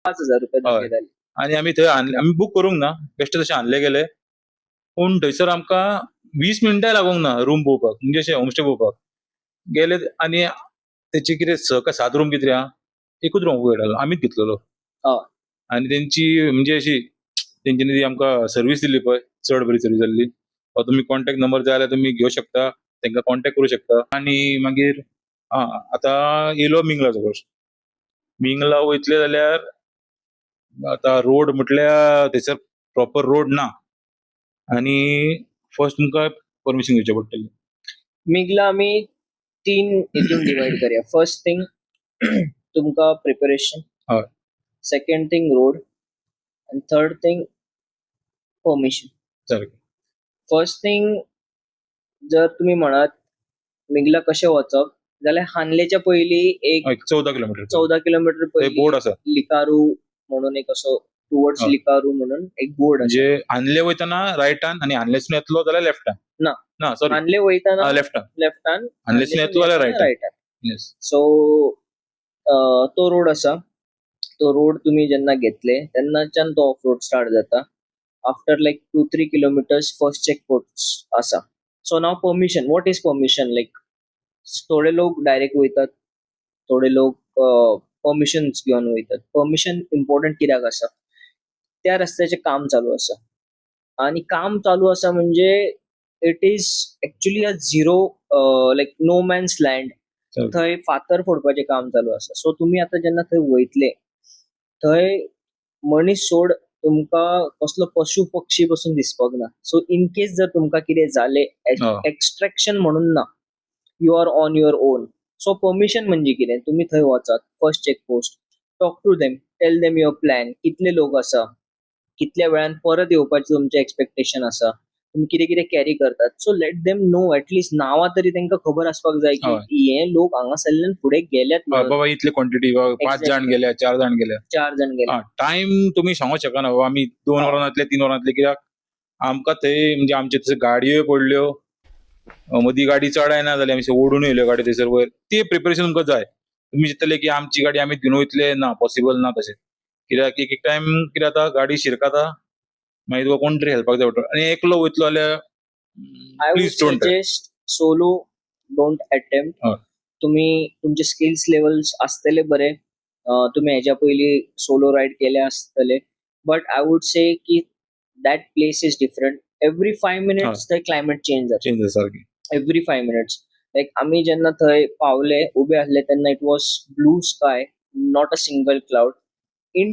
5,000 हय. तुमगे जाले. आणि आम्ही थंय आम्ही बूक करूंक ना, बेश्टे तशे आणले गेले. पूण थंयसर आमकां 20 मिनिटांय लागोंक ना रूम पळोवपाक, म्हणजे अशें होमस्टे पळोवपाक. गेले आनी तेचे कितें 6 काय 7 रूम कितें आहा, एकूच रूम मेळटालो, आमीच घेतलेलो. हय. आनी तेंची म्हणजे अशी तेंच्यांनी ती आमकां सर्वीस दिली पळय, चड बरी सर्वीस जाल्ली. तुमी कॉन्टॅक्ट नंबर जाय जाल्यार तुमी घेवं शकता, तेंका कॉन्टॅक्ट करूं शकता. आनी मागीर आतां येयलो मिंगला सपोज. मिंगला वयतले जाल्यार आतां रोड म्हटल्यार थंयसर प्रॉपर रोड ना. आनी फर्स्ट तुमकां परमिशन घेवचें पडटलें. मिगला आमी 3 हितून डिवायड करया. फर्स्ट थिंग तुमकां प्रिपरेशन, हय. सेकंड थिंग रोड, आनी थर्ड थिंग परमिशन. सारकें. फर्स्ट थिंग जर तुम्ही म्हणात मिगला कशें वचप जाल्यार हानलेच्या पयलीं एक 14 किलोमीटर 14 किलोमीटर थंय बोर्ड आसा. लिकारू म्हणून एक असो टुवर्ड्स हय. लिकारू म्हणून एक बोर्ड आसा. म्हणजे हानले वयताना रायटान आनी हानलेसून येतलो जाल्यार लेफ्टान. ना. ना सॉरी, हानले वयताना लेफ्टान. लेफ्टान, हानलेसून येतलो जाल्यार रायटान. येस. सो तो रोड आसा. तो रोड तुम्ही जेन्ना घेतले तेन्नाच्यान तो ऑफ रोड स्टार्ट जाता. After like 2-3 kilometres first check post आसा. सो नाव permission. What is permission? Like थोडे लोक डायरेक्ट वयतात, थोडे लोक परमिशन घेवन वयतात. परमिशन इम्पॉर्टंट कित्याक आसा, त्या रस्त्याचे काम चालू आसा आणि काम चालू आसा म्हणजे it is actually a zero like no man's land. थंय फातर फोडपाचें काम चालू आसा. सो तुम्ही आता जेन्ना थंय वयतले थंय मनीस सोड तुमकां कसलो पशु पक्षी पासून दिसपाक ना. सो इन केस जर तुमकां कितें जालें, एक्स्ट्रॅक्शन म्हणून ना, you are on your own. So permission म्हणजे कितें, तुम्ही थंय वचात, first check post, talk to them, tell them your plan, कितले लोक आसा, कितल्या वेळान परत येवपाचें तुमचें एक्सपेक्टेशन आसा, तुम्ही कितें कितें कॅरी करतात. So let them know, at least नांवां तरी तांकां खबर आसपाक जाय की हे लोक हांगासरल्यान फुडें गेल्यात बाबा इतली क्वांटिटी, 5 जाण गेल्या, 4 जाण गेल्या. 4 जाण गेले. टाइम तुम्ही सांगूंक शकना बाबा आमी 2 वरांतले 3 वरांतले, कित्याक आमकां थंय म्हणजे आमचे थंय गाडयोय पडल्यो, मदीं गाडी चड येना जाल्यार आमी ओडून येयल्यो गाडी थंयसर वयर. ते प्रिपरेशन तुमकां जाय. तुम्ही चिंतले की आमची गाडी आमी घेवन वयतले, ना, पॉसिबल ना तशें. कित्याक एक टायम कितें जाता, गाडी शिरकाता, मागीर तुका कोण तरी हेल्पाक जाय पडटा. आनी एकलो वयतलो जाल्यार I would please don't try. Suggest solo don't attempt. तुम्ही तुमचे स्किल्स लेवल्स असतले बरे, तुम्ही ह्याच्या पयलीं सोलो रायड केले आसतले, बट आय वूड से की that place is different. Every 5 minutes थंय क्लायमेट चेंज जाता. चेंज सारकी. Every 5 minutes. लायक आमी जेन्ना थंय पावले, उबे आसले तेन्ना it was blue sky, not a single cloud.